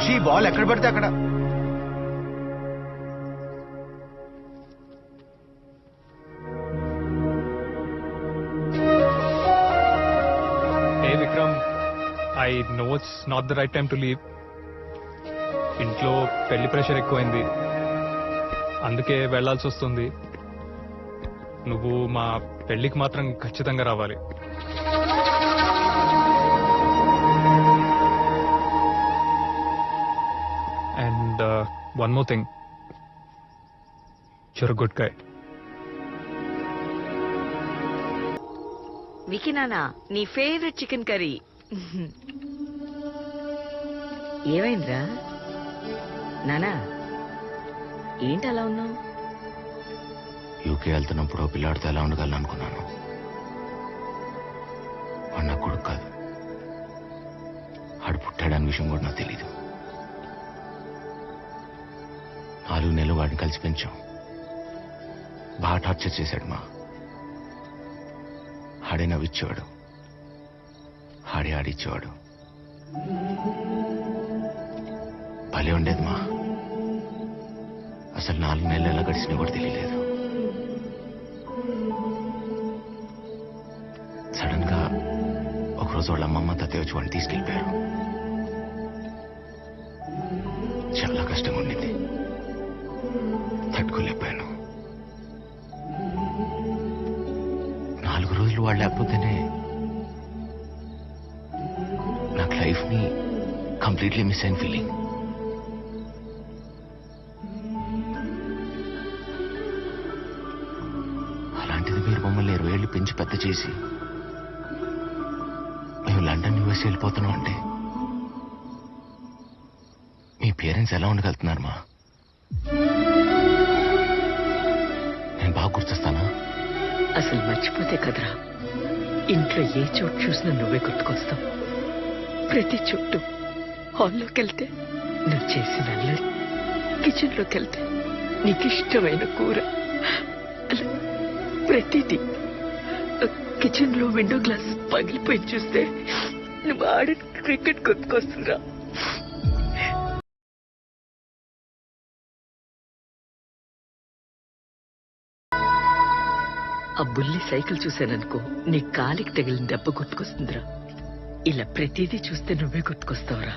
Rishi ball ఎక్కడ పడితే అక్కడ. Hey Vikram, I know it's not the right time to leave. ఇంట్లో పెళ్లి ప్రెషర్ ఎక్కువైంది, అందుకే వెళ్లాల్సి వస్తుంది. నువ్వు మా పెళ్లికి మాత్రం ఖచ్చితంగా రావాలి. And one more thing, your a good guy. Vicky నానా, నీ ఫేవరెట్ చికెన్ కర్రీ. ఏమైందిరా నానా, ఏంటి అలా ఉన్నావు? యూకే వెళ్తున్నప్పుడు పిల్లాడితో ఎలా ఉండగలను అనుకున్నాను. వాడు నా కొడుకు కాదు, ఆడు పుట్టాడని విషయం కూడా నాకు తెలీదు. 4 నెలలు వాడిని కలిసి పెంచాం. బాగా టార్చర్ చేశాడు మా. ఆడే నవ్విచ్చేవాడు, ఆడే ఆడిచ్చేవాడు. భలే ఉండేది మా. అసలు 4 నెలలు ఎలా గడిచినా కూడా తెలియలేదు. సడన్ గా ఒకరోజు వాళ్ళ అమ్మమ్మ తాతయ్య వచ్చి వాడిని తీసుకెళ్ళిపోయారు. చాలా కష్టంగా ఉండింది, తట్టుకోలేకపోయాను. 4 రోజులు వాళ్ళు లేకపోతేనే నాకు లైఫ్ ని కంప్లీట్లీ మిస్ అయిన ఫీలింగ్. అలాంటిది మీరు మమ్మల్ని 20 ఏళ్ళు పెంచి పెద్ద చేసి మేము లండన్ యూఎస్ వెళ్ళిపోతున్నాం అంటే మీ పేరెంట్స్ ఎలా ఉండగలుగుతున్నారు మా? నేను బాగా గుర్తొస్తానా? అసలు మర్చిపోతే కదరా, ఇంట్లో ఏ చోటు చూసినా నువ్వే గుర్తుకొస్తావు. ప్రతి చుట్టూ హాల్లోకి వెళ్తే నువ్వు చేసిన అల్లరి, కిచెన్లోకి వెళ్తే నీకు ఇష్టమైన కూర, అలా ప్రతిదీ. కిచెన్ లో విండో గ్లాస్ పగిలిపోయి చూస్తే నువ్వు ఆడిన క్రికెట్ గుర్తుకొస్తుందిరా. ఆ బుల్లి సైకిల్ చూశాననుకో, నీ కాలికి తగిలిన దెబ్బ గుర్తుకొస్తుందిరా. ఇలా ప్రతిదీ చూస్తే నువ్వే గుర్తుకొస్తావురా.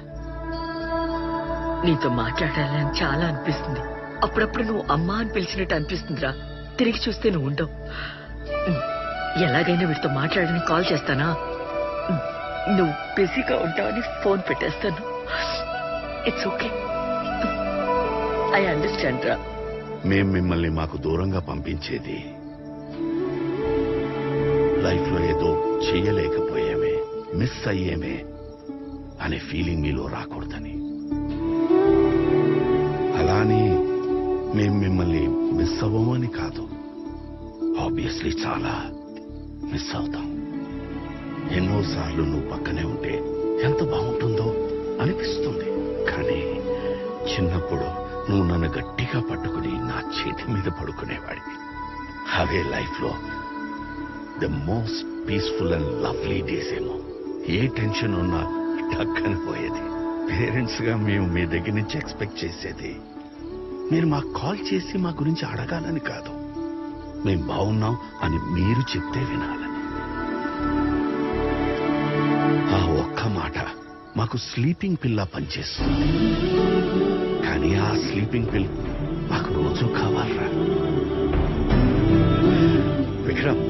నీతో మాట్లాడాలని చాలా అనిపిస్తుంది. అప్పుడప్పుడు నువ్వు అమ్మా అని పిలిచినట్టు అనిపిస్తుందిరా. తిరిగి చూస్తే నువ్వు ఉండవు. ఎలాగైనా వీడితో మాట్లాడని కాల్ చేస్తానా? నువ్వు బిజీగా ఉంటావని ఫోన్ పెట్టేస్తాను. ఇట్స్ ఓకే, ఐ అండర్స్టాండ్ రా. మేం మిమ్మల్ని మాకు దూరంగా పంపించేది లైఫ్ లో ఏదో చెయ్యలేకపోయామే, మిస్ అయ్యేమే అనే ఫీలింగ్ మీలో రాకూడదని. అలానే మేం మిమ్మల్ని మిస్ అవ్వమని కాదు, ఆబ్వియస్లీ చాలా మిస్ అవుతాం. ఎన్నోసార్లు నువ్వు పక్కనే ఉంటే ఎంత బాగుంటుందో అనిపిస్తుంది. కానీ చిన్నప్పుడు నువ్వు నన్ను గట్టిగా పట్టుకుని నా చేతి మీద పడుకునేవాడివి. అవే లైఫ్ లో the most peaceful and lovely days ఏమో. ఏ టెన్షన్ ఉన్నా టక్కన పోయేది. పేరెంట్స్ గా మేము మీ దగ్గర నుంచి ఎక్స్పెక్ట్ చేసేది మీరు మాకు కాల్ చేసి మా గురించి అడగాలని కాదు, మేం బాగున్నాం అని మీరు చెప్తే వినాలని. ఆ ఒక్క మాట మాకు స్లీపింగ్ పిల్ల పనిచేస్తుంది. కానీ ఆ స్లీపింగ్ పిల్ మాకు రోజు కావాలరా. విక్రమ్,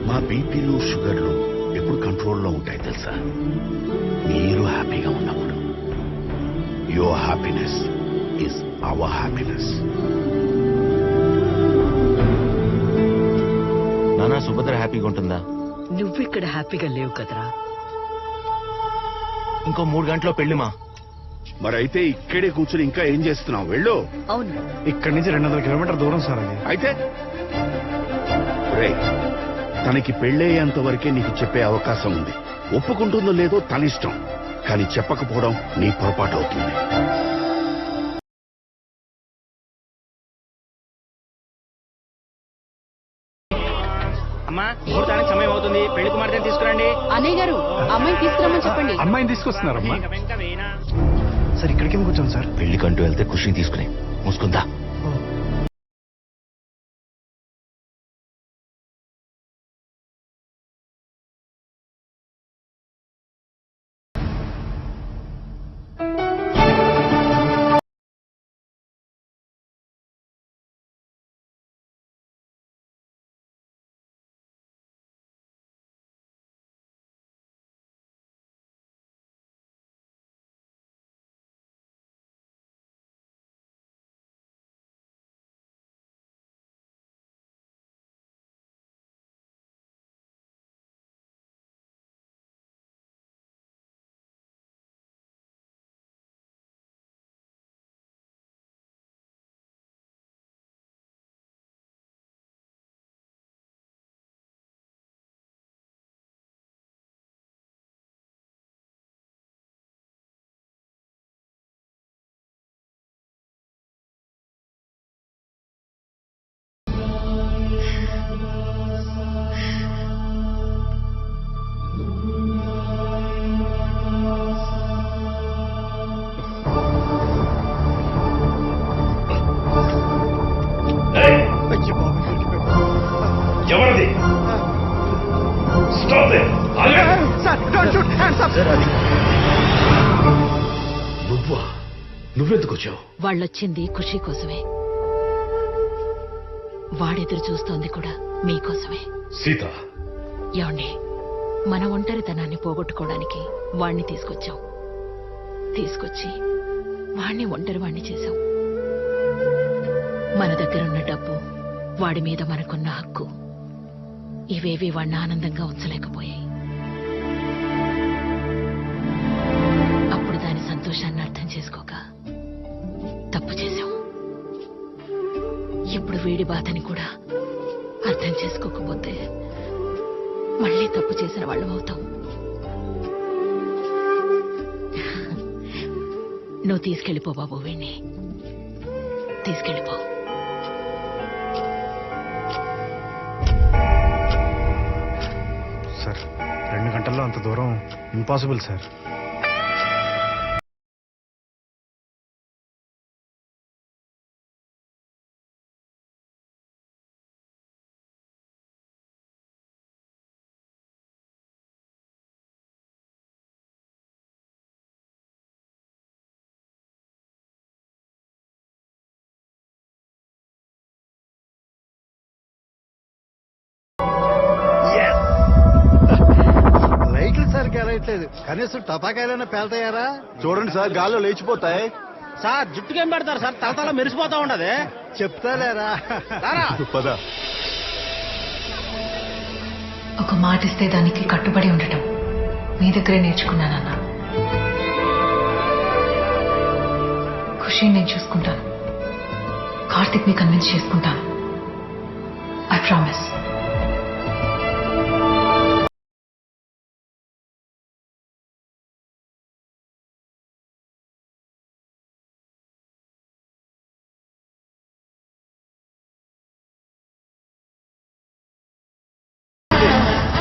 మా బీపీలు షుగర్లు ఎప్పుడు కంట్రోల్లో ఉంటాయి తెలుసా? మీరు హ్యాపీగా ఉన్నప్పుడు. Your happiness is our happiness. నానా, సుభద్ర హ్యాపీగా ఉంటుందా? నువ్వు ఇక్కడ హ్యాపీగా లేవు కదరా. ఇంకో 3 గంటల్లో పెళ్లి మా. మరైతే ఇక్కడే కూర్చుని ఇంకా ఏం చేస్తున్నావు? వెళ్ళు. అవును, ఇక్కడి నుంచి 200 కిలోమీటర్ దూరం సార్ అది. అయితే తనకి పెళ్ళయ్యేంత వరకే నీకు చెప్పే అవకాశం ఉంది. ఒప్పుకుంటుందో లేదో తన ఇష్టం, కానీ చెప్పకపోవడం నీ పొరపాటు అవుతుంది. అమ్మా, ముహూర్తానికి సమయం అవుతుంది. పెళ్లి కుమార్తెని తీసుకురండి. అన్నయ్య గారు, అమ్మాయిని తీసుకురమ్మని చెప్పండి. అమ్మాయిని తీసుకొస్తున్నారమ్మా. సార్ ఇక్కడికి ఎందుకు వచ్చాం సార్? పెళ్లికంటూ వెళ్తే ఖుషిని తీసుకుని మూసుకుందా. అయ్యో బాబు, ఎవరిది? Stop they. Sir don't shoot, hands up. నువ్వా? నువ్వెందుకు వచ్చావు? వాళ్ళొచ్చింది ఖుషి కోసమే, వాడెదురు చూస్తోంది కూడా మీకోసమే. సీత, ఏమండి, మన ఒంటరితనాన్ని పోగొట్టుకోవడానికి వాణ్ణి తీసుకొచ్చాం. తీసుకొచ్చి వాణ్ణి ఒంటరి వాణ్ణి చేశాం. మన దగ్గరున్న డబ్బు, వాడి మీద మనకున్న హక్కు, ఇవేవి వాణ్ణి ఆనందంగా ఉంచలేకపోయాయి. అప్పుడు దాని సంతోషాన్ని అర్థం చేసుకోక తప్పు చేశాం. ఇప్పుడు వీడి బాధని కూడా అర్థం చేసుకోకపోతే మళ్ళీ తప్పు చేసిన వాళ్ళం అవుతాం. నువ్వు తీసుకెళ్ళిపో బాబు, వీణ్ణి తీసుకెళ్ళిపో. సార్ 2 గంటల్లో అంత దూరం ఇంపాసిబుల్ సార్. లైట్లు సరిగ్గా రాయట్లేదు, కనీసం టపాకాయలైనా పేల్తాయారా? చూడండి సార్, గాల్లో లేచిపోతాయి. సార్ జుట్టుకేం పెడతారు సార్? తలతల మెరిసిపోతా ఉండదు. చెప్తాలేరా? పద. ఒక మాట ఇస్తే దానికి కట్టుబడి ఉండటం మీ దగ్గరే నేర్చుకున్నానన్నా. ఖుషి నేను చూసుకుంటాను, కార్తిక్ ని కన్విన్స్ చేసుకుంటాను. I promise.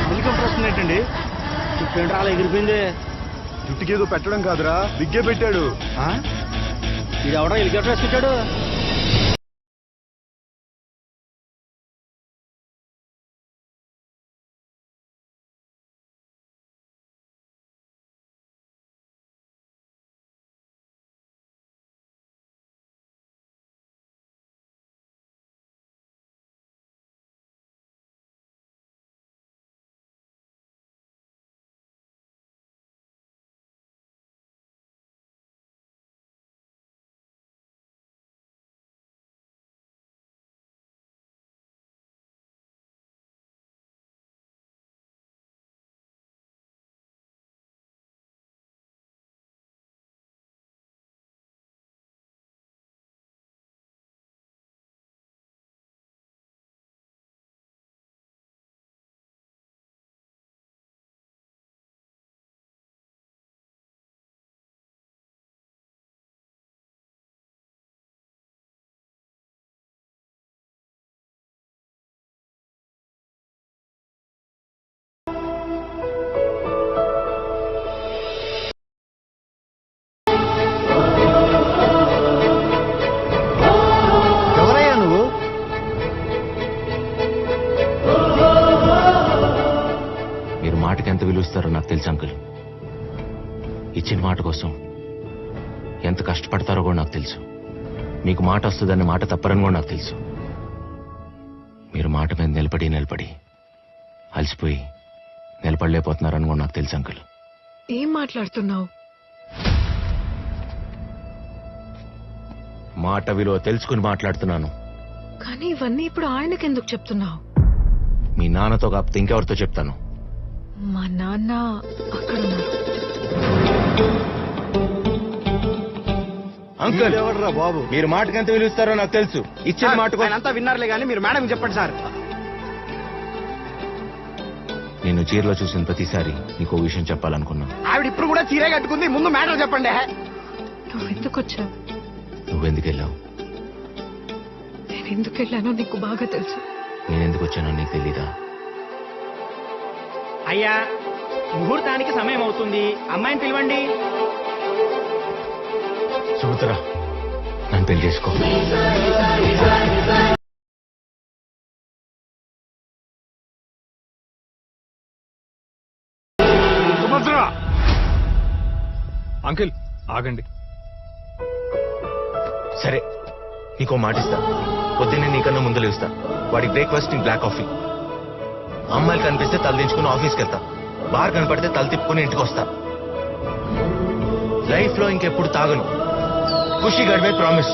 హెలికాప్టర్ వస్తుందేంటండి? చుట్టూ అలా ఎగిరిపోయింది. జుట్టుకేదో పెట్టడం కాదురా, బిగ్గే పెట్టాడు. ఇది ఎవడో హెలికాప్టర్ వేసుకొచ్చాడు. తెలుసు అంకుల్. ఇచ్చిన మాట కోసం ఎంత కష్టపడతారో కూడా నాకు తెలుసు. మీకు మాట వస్తుందన్న మాట తప్పరని కూడా నాకు తెలుసు. మీరు మాట మీద నిలబడి అలసిపోయి నిలబడలేకపోతున్నారని కూడా నాకు తెలుసు అంకుల్. ఏం మాట్లాడుతున్నావు? మాట విలువ తెలుసుకుని మాట్లాడుతున్నాను. కానీ ఇవన్నీ ఇప్పుడు ఆయనకెందుకు చెప్తున్నావు? మీ నాన్నతో కాకపోతే ఇంకెవరితో చెప్తాను? మా నాన్న అక్కడ ఉన్నారు. అంకుల్ ఎవడరా బాబు? మీరు మాటకి ఎంత విలుస్తారో నాకు తెలుసు. ఇచ్చిన మాట కోసం అంతా విన్నారులే కానీ మీరు మేడం చెప్పండి సార్. నేను చీరలో చూసిన ప్రతిసారి నీకు ఓ విషయం చెప్పాలనుకున్నా. ఆవిడ ఇప్పుడు కూడా చీరే కట్టుకుంది. ముందు మ్యాటర్ చెప్పండి. నువ్వు ఎందుకు వచ్చావు? నువ్వెందుకు వెళ్ళావు? నేను ఎందుకు వెళ్ళానో నీకు బాగా తెలుసు. నేను ఎందుకు వచ్చానో నీకు తెలీదా? అయ్యా, ముహూర్తానికి సమయం అవుతుంది. అమ్మాయిని పిలవండి. సుమిత్ర, నన్ను పెళ్లి చేసుకో. అంకిల్ ఆగండి. సరే, నీకో మాట ఇస్తా. పొద్దున్నే నీకన్నా ముందు లేస్తా. వాడికి బ్రేక్ఫాస్ట్ నీకు బ్లాక్ కాఫీ. అమ్మాయిలు కనిపిస్తే తలదించుకుని ఆఫీస్కి వెళ్తా. బార్ కనపడితే తల తిప్పుకుని ఇంటికి వస్తా. లైఫ్ లో ఇంకెప్పుడు తాగను. ఖుషి గడిపే ప్రామిస్.